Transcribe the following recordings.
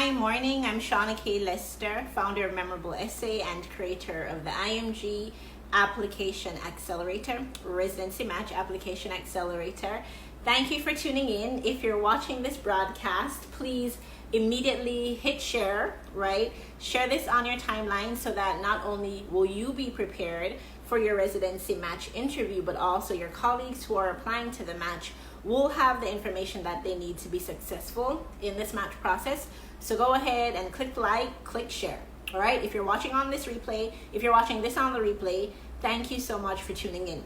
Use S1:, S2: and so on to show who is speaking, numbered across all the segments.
S1: Hi, morning. I'm Shauna K. Lester, founder of Memorable Essay and creator of the IMG Application Accelerator, Residency Match Application Accelerator. Thank you for tuning in. If you're watching this broadcast, please immediately hit share, right? Share this on your timeline so that not only will you be prepared for your residency match interview, but also your colleagues who are applying to the match will have the information that they need to be successful in this match process. So go ahead and click like, click share. All right, if you're watching on this replay, if you're watching this on the replay, thank you so much for tuning in.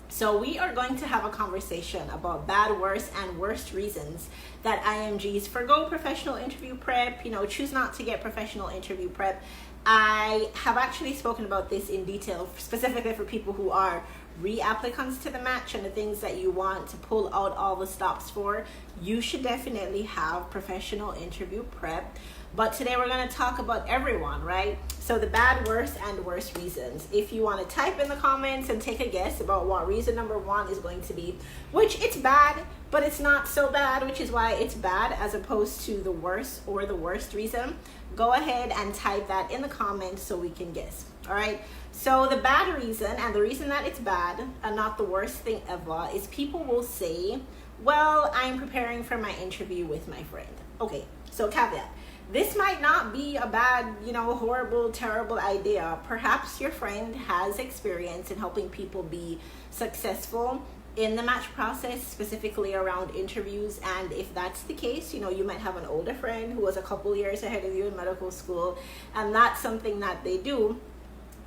S1: So we are going to have a conversation about bad, worst, and worst reasons that IMGs forgo professional interview prep, choose not to get professional interview prep. I have actually spoken about this in detail, specifically for people who are re-applicants to the match and the things that you want to pull out all the stops for. You should definitely have professional interview prep. But today we're going to talk about everyone, right? So the bad, worst, and worst reasons. If you want to type in the comments and take a guess about what reason number one is going to be, which it's bad, but it's not so bad, which is why it's bad as opposed to the worst or the worst reason, go ahead and type that in the comments so we can guess. All right. So the bad reason, and the reason that it's bad and not the worst thing ever, is people will say, well, I'm preparing for my interview with my friend. Okay, so caveat. This might not be a bad, horrible, terrible idea. Perhaps your friend has experience in helping people be successful in the match process, specifically around interviews. And if that's the case, you might have an older friend who was a couple years ahead of you in medical school, and that's something that they do.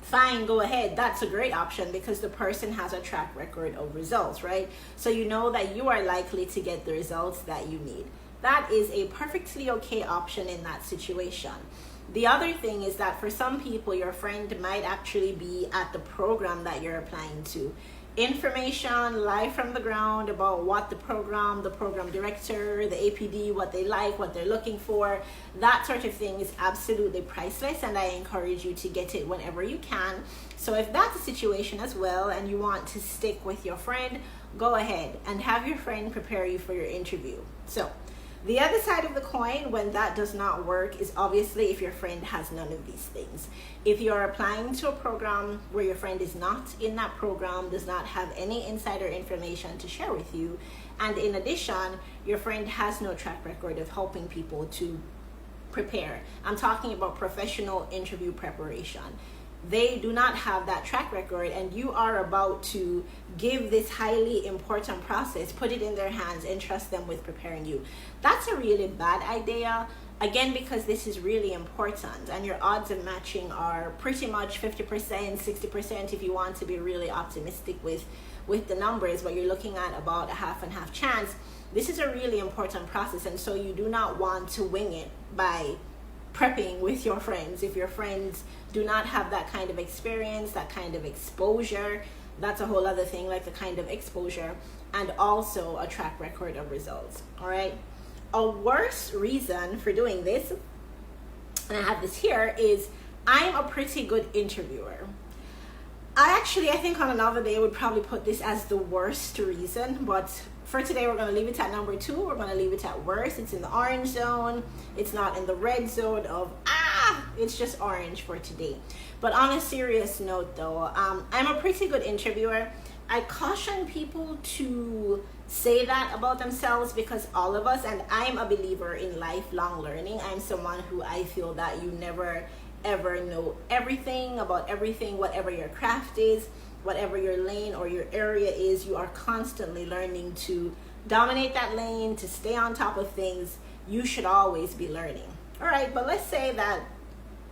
S1: Fine, go ahead. That's a great option because the person has a track record of results, right? So you know that you are likely to get the results that you need. That is a perfectly okay option in that situation. The other thing is that for some people, your friend might actually be at the program that you're applying to. Information live from the ground about what the program director, the APD, what they like, what they're looking for, that sort of thing is absolutely priceless, and I encourage you to get it whenever you can. So if that's a situation as well and you want to stick with your friend, go ahead and have your friend prepare you for your interview. So the other side of the coin when that does not work is obviously if your friend has none of these things. If you're applying to a program where your friend is not in that program, does not have any insider information to share with you, and in addition, your friend has no track record of helping people to prepare. I'm talking about professional interview preparation. They do not have that track record, and you are about to give this highly important process, put it in their hands and trust them with preparing you. That's a really bad idea, again, because this is really important and your odds of matching are pretty much 50%, 60% if you want to be really optimistic with the numbers, but you're looking at about a half and half chance. This is a really important process, and so you do not want to wing it by prepping with your friends. If your friends do not have that kind of experience, that kind of exposure, that's a whole other thing, like the kind of exposure and also a track record of results. All right. A worse reason for doing this, and I have this here, is I'm a pretty good interviewer. I think on another day would probably put this as the worst reason, but for today we're going to leave it at number 2. We're going to leave it at worst. It's in the orange zone. It's not in the red zone of it's just orange for today. But on a serious note though, I'm a pretty good interviewer. I caution people to say that about themselves because all of us, and I'm a believer in lifelong learning. I'm someone who I feel that you never ever know everything about everything, whatever your craft is, whatever your lane or your area is, you are constantly learning to dominate that lane, to stay on top of things. You should always be learning. All right, but let's say that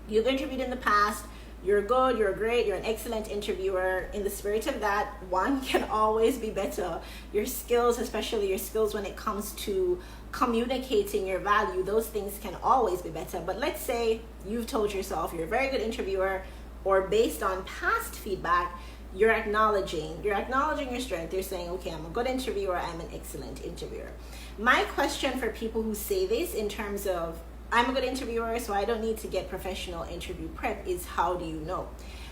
S1: you've interviewed in the past, you're good, you're great, you're an excellent interviewer. In the spirit of that, one can always be better. Your skills, especially your skills when it comes to communicating your value, those things can always be better. But let's say you've told yourself you're a very good interviewer, or based on past feedback, you're acknowledging your strength. You're saying, okay, I'm a good interviewer, I'm an excellent interviewer. My question for people who say this in terms of I'm a good interviewer, so I don't need to get professional interview prep is how do you know?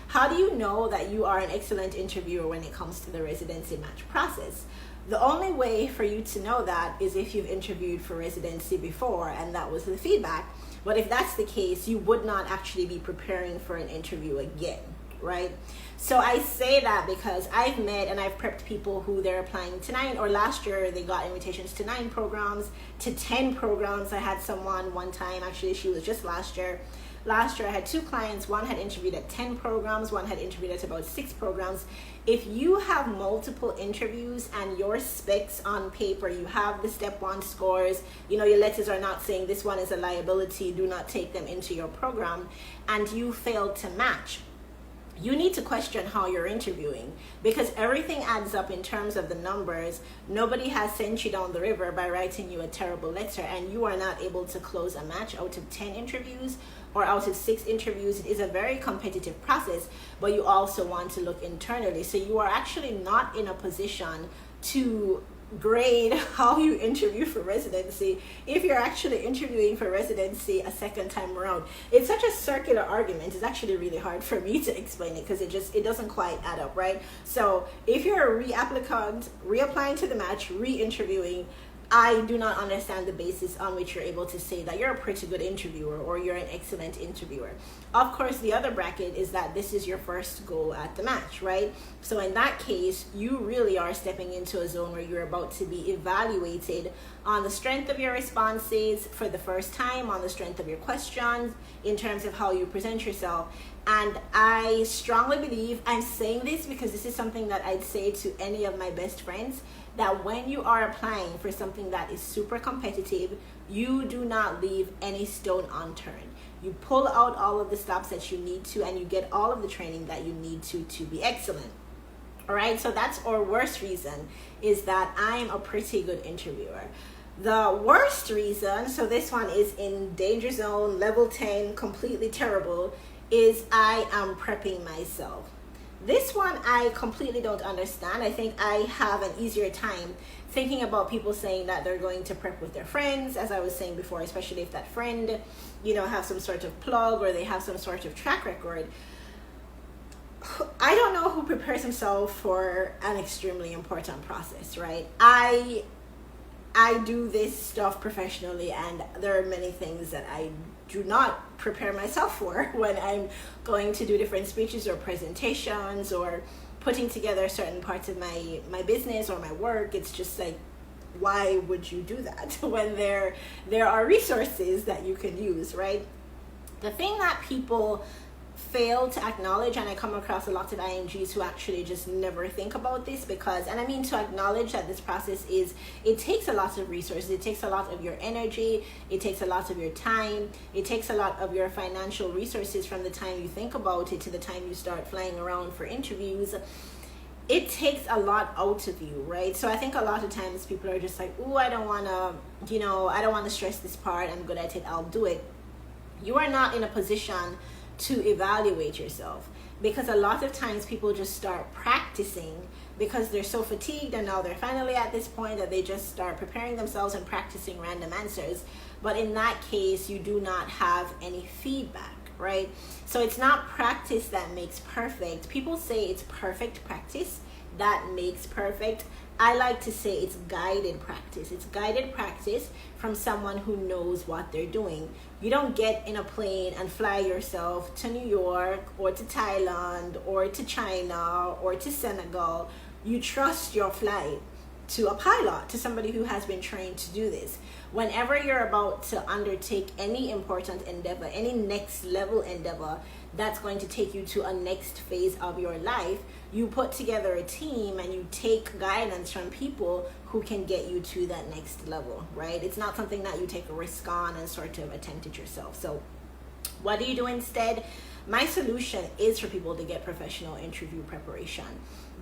S1: How do you know that you are an excellent interviewer when it comes to the residency match process? The only way for you to know that is if you've interviewed for residency before and that was the feedback. But if that's the case, you would not actually be preparing for an interview again, right? So I say that because I've met and I've prepped people who they're applying to 9, or last year they got invitations to 9 programs, to 10 programs. I had someone one time, actually she was just last year. Last year I had 2 clients, one had interviewed at 10 programs, one had interviewed at about 6 programs. If you have multiple interviews and your specs on paper, you have the step 1 scores, you know, your letters are not saying this one is a liability, do not take them into your program, and you failed to match, you need to question how you're interviewing, because everything adds up in terms of the numbers. Nobody has sent you down the river by writing you a terrible letter and you are not able to close a match out of 10 interviews or out of 6 interviews. It is a very competitive process, but you also want to look internally. So you are actually not in a position to grade how you interview for residency if you're actually interviewing for residency a second time around. It's such a circular argument. It's actually really hard for me to explain it because it doesn't quite add up, right? So if you're a reapplicant, reapplying to the match, re-interviewing, I do not understand the basis on which you're able to say that you're a pretty good interviewer or you're an excellent interviewer. Of course, the other bracket is that this is your first go at the match, right? So in that case, you really are stepping into a zone where you're about to be evaluated on the strength of your responses for the first time, on the strength of your questions, in terms of how you present yourself. And I strongly believe, I'm saying this because this is something that I'd say to any of my best friends, that when you are applying for something that is super competitive, you do not leave any stone unturned. You pull out all of the stops that you need to, and you get all of the training that you need to be excellent. All right, so that's our worst reason, is that I'm a pretty good interviewer. The worst reason, so this one is in danger zone, level 10, completely terrible, is I am prepping myself. This one I completely don't understand. I think I have an easier time thinking about people saying that they're going to prep with their friends, as I was saying before, especially if that friend, you know, have some sort of plug or they have some sort of track record. I don't know who prepares himself for an extremely important process, right? I do this stuff professionally, and there are many things that I do not prepare myself for when I'm going to do different speeches or presentations or putting together certain parts of my business or my work. It's just like, why would you do that when there are resources that you can use, right? The thing that people fail to acknowledge, and I come across a lot of IMGs who actually just never think about this, because, and I mean to acknowledge that this process it takes a lot of resources, it takes a lot of your energy, it takes a lot of your time, it takes a lot of your financial resources from the time you think about it to the time you start flying around for interviews. It takes a lot out of you, right? So I think a lot of times people are just like, oh, I don't want to stress this part, I'm good at it, I'll do it. You are not in a position to evaluate yourself, because a lot of times people just start practicing because they're so fatigued, and now they're finally at this point that they just start preparing themselves and practicing random answers. But in that case, you do not have any feedback, right? So it's not practice that makes perfect. People say it's perfect practice that makes perfect. I like to say it's guided practice. It's guided practice from someone who knows what they're doing. You don't get in a plane and fly yourself to New York or to Thailand or to China or to Senegal. You trust your flight to a pilot, to somebody who has been trained to do this. Whenever you're about to undertake any important endeavor, any next level endeavor that's going to take you to a next phase of your life, you put together a team and you take guidance from people who can get you to that next level, right? It's not something that you take a risk on and sort of attempt it yourself. So what do you do instead? My solution is for people to get professional interview preparation.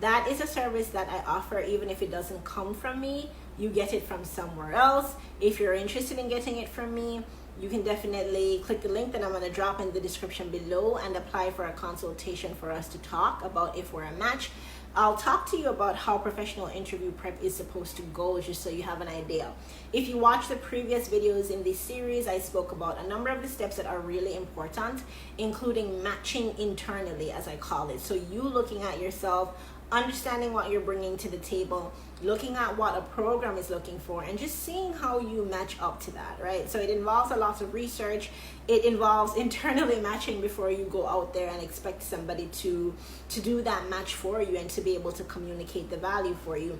S1: That is a service that I offer. Even if it doesn't come from me, you get it from somewhere else. If you're interested in getting it from me, you can definitely click the link that I'm going to drop in the description below and apply for a consultation for us to talk about if we're a match. I'll talk to you about how professional interview prep is supposed to go, just so you have an idea. If you watch the previous videos in this series, I spoke about a number of the steps that are really important, including matching internally, as I call it. So you looking at yourself understanding what you're bringing to the table, looking at what a program is looking for, and just seeing how you match up to that, right? So it involves a lot of research. It involves internally matching before you go out there and expect somebody to do that match for you and to be able to communicate the value for you.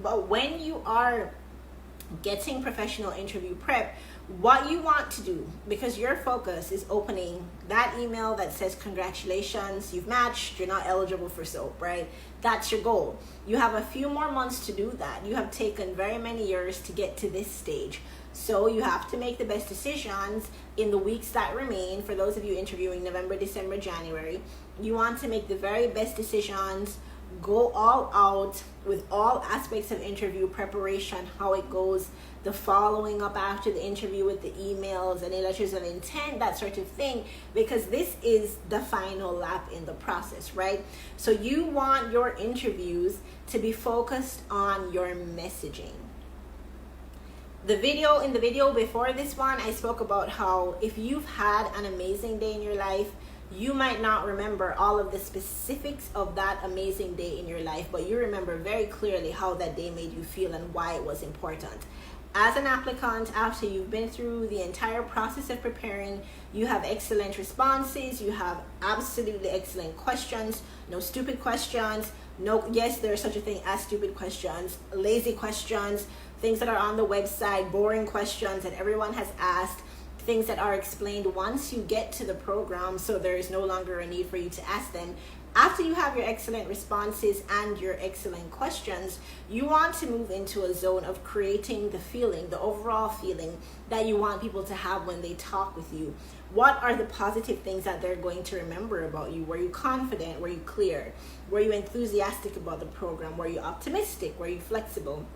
S1: But when you are getting professional interview prep, what you want to do, because your focus is opening that email that says congratulations, you've matched, you're not eligible for soap, right? That's your goal. You have a few more months to do that. You have taken very many years to get to this stage. So you have to make the best decisions in the weeks that remain. For those of you interviewing November, December, January, you want to make the very best decisions, go all out with all aspects of interview preparation, how it goes, the following up after the interview with the emails, any letters of intent, that sort of thing, because this is the final lap in the process, right? So you want your interviews to be focused on your messaging. In the video before this one, I spoke about how if you've had an amazing day in your life, you might not remember all of the specifics of that amazing day in your life, but you remember very clearly how that day made you feel and why it was important. As an applicant, after you've been through the entire process of preparing, you have excellent responses, you have absolutely excellent questions, no stupid questions, yes, there's such a thing as stupid questions, lazy questions, things that are on the website, boring questions that everyone has asked, things that are explained once you get to the program, so there is no longer a need for you to ask them. After you have your excellent responses and your excellent questions, you want to move into a zone of creating the feeling, the overall feeling that you want people to have when they talk with you. What are the positive things that they're going to remember about you? Were you confident? Were you clear? Were you enthusiastic about the program? Were you optimistic? Were you flexible?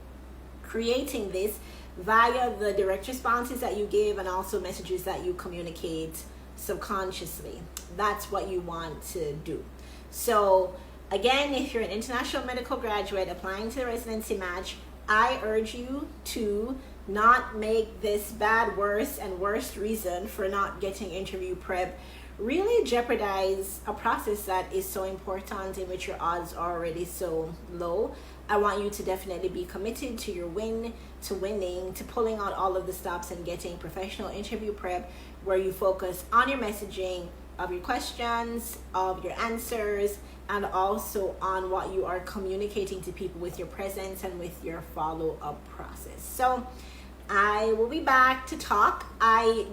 S1: Creating this via the direct responses that you give and also messages that you communicate subconsciously. That's what you want to do. So again, if you're an international medical graduate applying to the residency match, I urge you to not make this bad, worse, and worst reason for not getting interview prep really jeopardize a process that is so important, in which your odds are already so low. I want you to definitely be committed to your winning, to pulling out all of the stops and getting professional interview prep where you focus on your messaging, of your questions, of your answers, and also on what you are communicating to people with your presence and with your follow-up process. So I will be back to talk.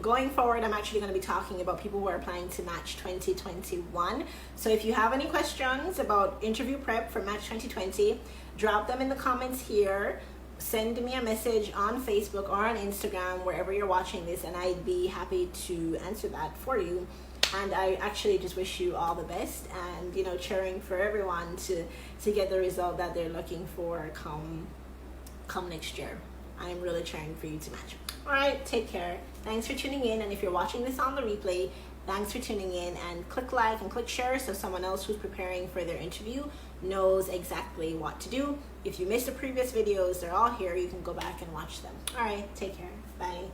S1: Going forward, I'm actually going to be talking about people who are applying to Match 2021. So if you have any questions about interview prep for Match 2020, drop them in the comments here. Send me a message on Facebook or on Instagram, wherever you're watching this, and I'd be happy to answer that for you. And I actually just wish you all the best, and cheering for everyone to get the result that they're looking for come next year. I'm really cheering for you to match. All right, take care. Thanks for tuning in, and if you're watching this on the replay, thanks for tuning in, and click like and click share so someone else who's preparing for their interview knows exactly what to do. If you missed the previous videos, they're all here. You can go back and watch them. All right, take care. Bye.